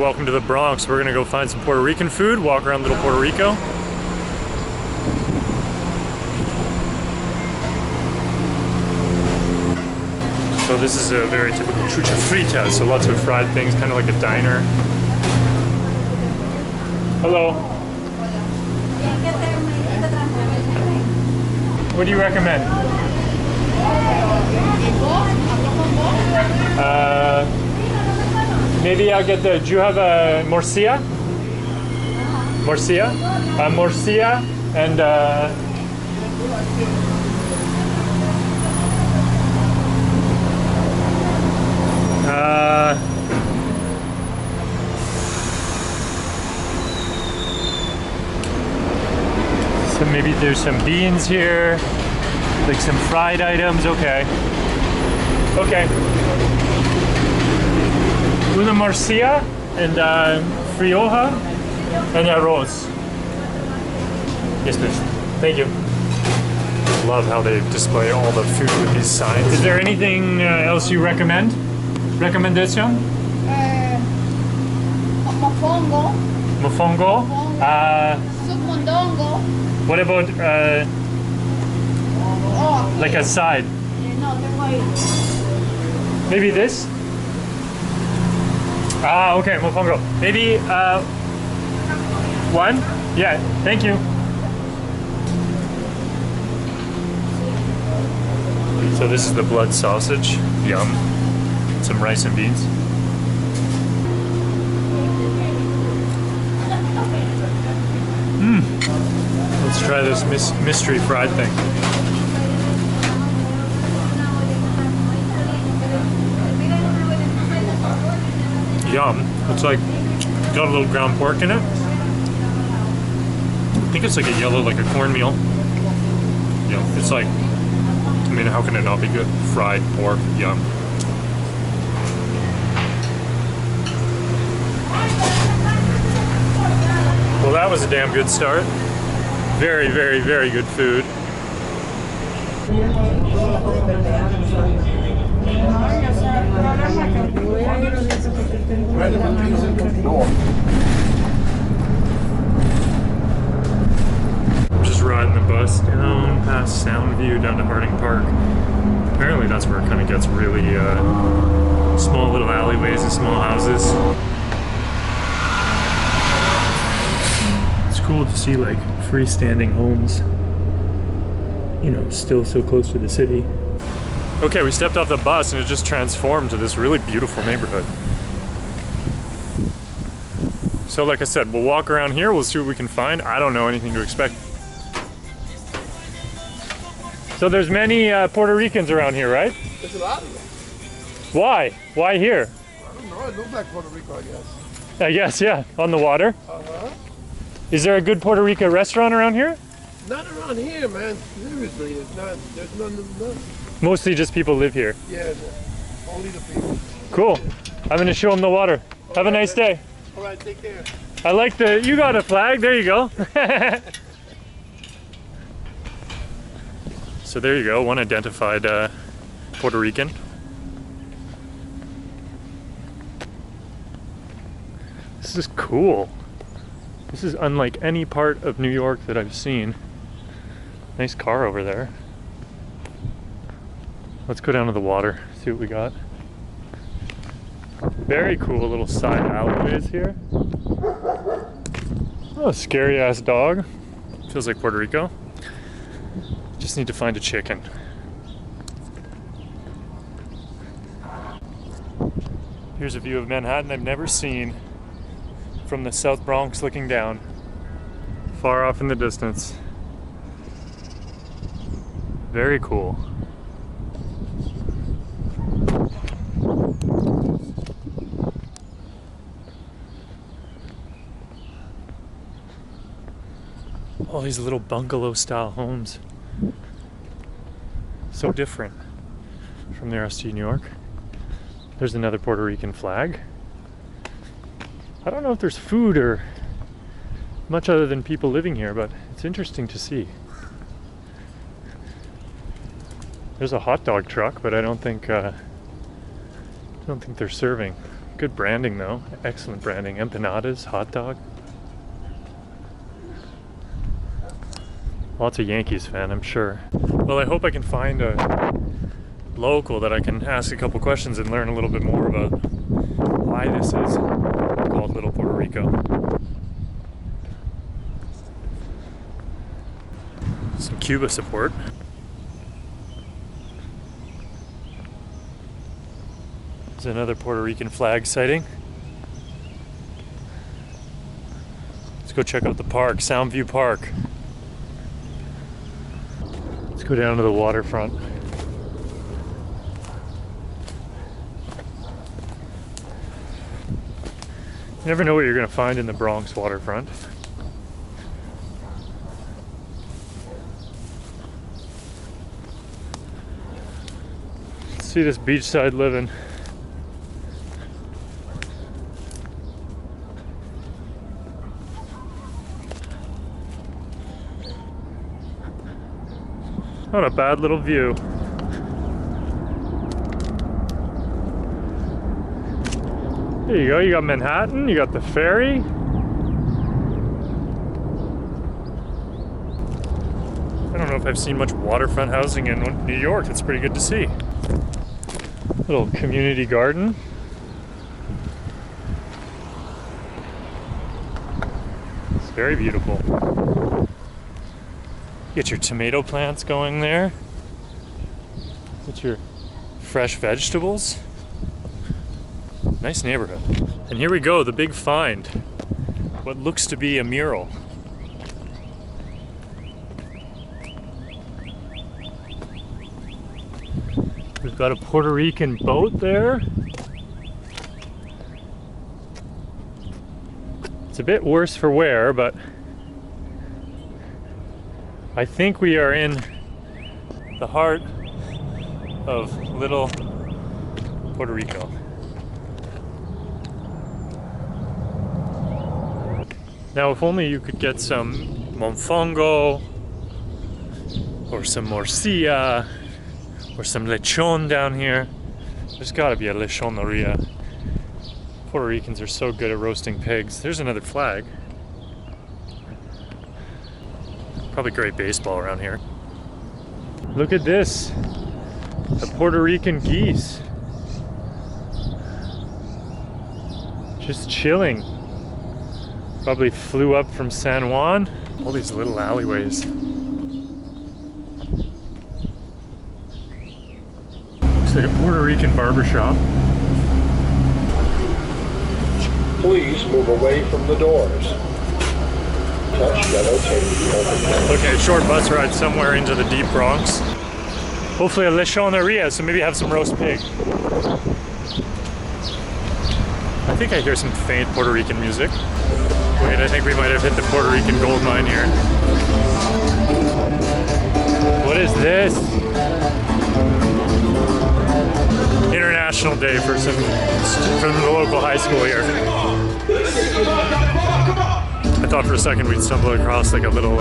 welcome to the Bronx. We're gonna go find some Puerto Rican food, walk around Little Puerto Rico. So this is a very typical Cuchifrito, so lots of fried things, kind of like a diner. Hello. What do you recommend? Maybe I'll get the, do you have a Morcilla? Morcilla? Morcilla and so maybe there's some beans here, like some fried items. Okay. Okay. Una morcilla and frioja and arroz. Yes, please. Thank you. Love how they display all the food with these signs. Is there anything else you recommend? Recommendation? Mofongo. Mofongo. Mondongo. What about like a side? No, they're white. Maybe this? Ah, okay, mofongo. Maybe one? Yeah, thank you. So this is the blood sausage. Yum. Some rice and beans. Let's try this mystery fried thing. Yum. It's like got a little ground pork in it. I think it's like a yellow, like a cornmeal. Yeah, it's like, I mean, how can it not be good? Fried pork, yum. Well, that was a damn good start. Very, very, very good food. I'm just riding the bus down past Soundview down to Harding Park. Apparently that's where it kind of gets really small little alleyways and small houses. It's cool to see like freestanding homes, you know, still so close to the city. Okay, we stepped off the bus and it just transformed to this really beautiful neighborhood. So like I said, we'll walk around here, we'll see what we can find. I don't know anything to expect. So there's many Puerto Ricans around here, right? There's a lot of them. Why? Why here? I don't know, it looks like Puerto Rico, I guess. I guess, yeah, on the water. Uh-huh. Is there a good Puerto Rican restaurant around here? Not around here, man. Seriously, it's not. There's none. Mostly just people live here. Yeah, only the people. Cool. I'm gonna show them the water. Have a nice day. All right, take care. I like the, you got a flag, there you go. So there you go, one identified Puerto Rican. This is cool. This is unlike any part of New York that I've seen. Nice car over there. Let's go down to the water, see what we got. Very cool little side alleyways here. Oh, scary ass dog. Feels like Puerto Rico. Just need to find a chicken. Here's a view of Manhattan I've never seen from the South Bronx looking down. Far off in the distance. Very cool. All these little bungalow-style homes. So different from the rest of New York. There's another Puerto Rican flag. I don't know if there's food or much other than people living here, but it's interesting to see. There's a hot dog truck, but I don't think they're serving. Good branding though. Excellent branding. Empanadas, hot dog. Lots of Yankees fan, I'm sure. Well, I hope I can find a local that I can ask a couple questions and learn a little bit more about why this is called Little Puerto Rico. Some Cuba support. There's another Puerto Rican flag sighting. Let's go check out the park, Soundview Park. Let's go down to the waterfront. You never know what you're going to find in the Bronx waterfront. Let's see this beachside living. Not a bad little view. There you go, you got Manhattan, you got the ferry. I don't know if I've seen much waterfront housing in New York. It's pretty good to see. Little community garden. It's very beautiful. Get your tomato plants going there. Get your fresh vegetables. Nice neighborhood. And here we go, the big find. What looks to be a mural. We've got a Puerto Rican boat there. It's a bit worse for wear, but I think we are in the heart of Little Puerto Rico. Now, if only you could get some mofongo, or some morcilla, or some lechon down here. There's gotta be a lechoneria. Puerto Ricans are so good at roasting pigs. There's another flag. Probably great baseball around here. Look at this. A Puerto Rican geese. Just chilling. Probably flew up from San Juan. All these little alleyways. Looks like a Puerto Rican barbershop. Please move away from the doors. Touch yellow tape. Okay, short bus ride somewhere into the deep Bronx. Hopefully a Lechoneria, so maybe have some roast pig. I think I hear some faint Puerto Rican music. Wait, I think we might have hit the Puerto Rican gold mine here. What is this? International Day for from the local high school here. I thought for a second we'd stumble across like a little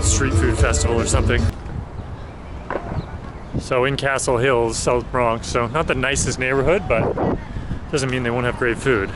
street food festival or something. So in Castle Hills, South Bronx, so not the nicest neighborhood, but doesn't mean they won't have great food.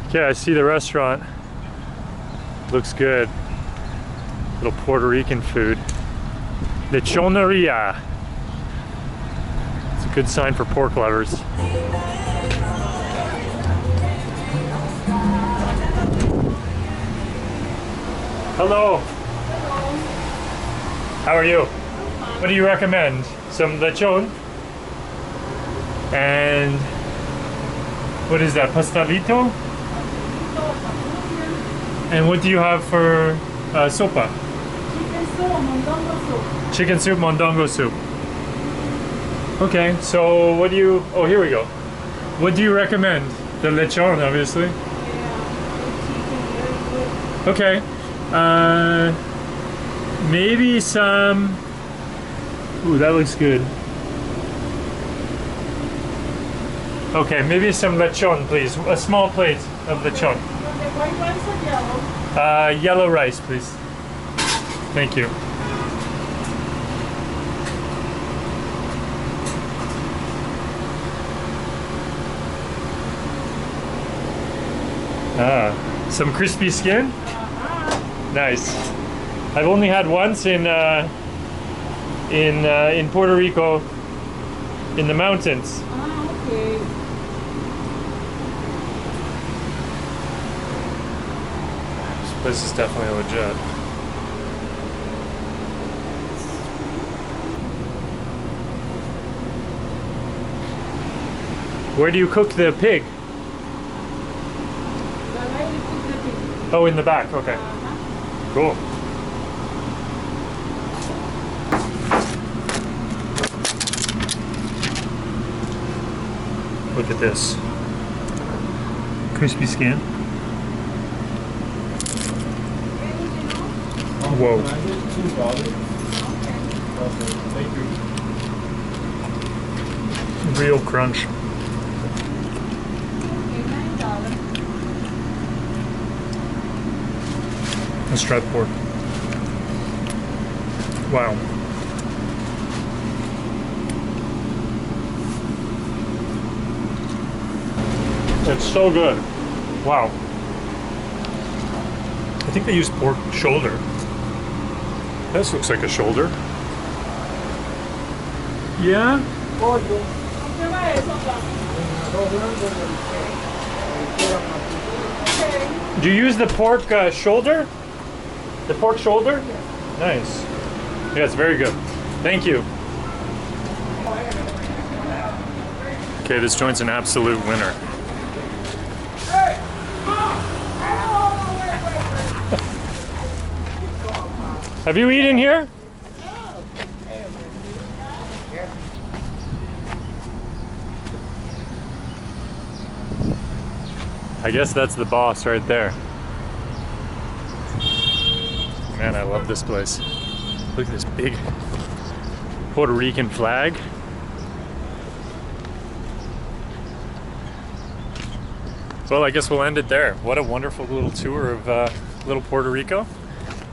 Okay, I see the restaurant. Looks good. Little Puerto Rican food. Lechoneria. It's a good sign for pork lovers. Hello. How are you? What do you recommend? Some lechon? And what is that? Pastelito? And what do you have for sopa? Chicken soup, mondongo soup. Okay, so what do you... Oh, here we go. What do you recommend? The lechon, obviously. Okay. Maybe some... Ooh, that looks good. Okay, maybe some lechon, please. A small plate of lechon. White rice or yellow? Yellow rice, please. Thank you. Ah, some crispy skin? Nice. I've only had once in Puerto Rico, in the mountains. Ah, okay. This place is definitely legit. Where do you cook the pig? The lady cooked the pig. Oh, in the back. Okay. Cool. Look at this. Crispy skin. Whoa. Real crunch. Okay, $9. Let's try the pork. Wow. It's so good. Wow. I think they used pork shoulder. This looks like a shoulder. Yeah? Do you use the pork shoulder? The pork shoulder? Nice. Yeah, it's very good. Thank you. Okay, this joint's an absolute winner. Have you eaten here? I guess that's the boss right there. Man, I love this place. Look at this big Puerto Rican flag. Well, I guess we'll end it there. What a wonderful little tour of Little Puerto Rico.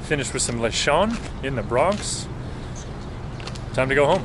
Finished with some lechon in the Bronx. Time to go home.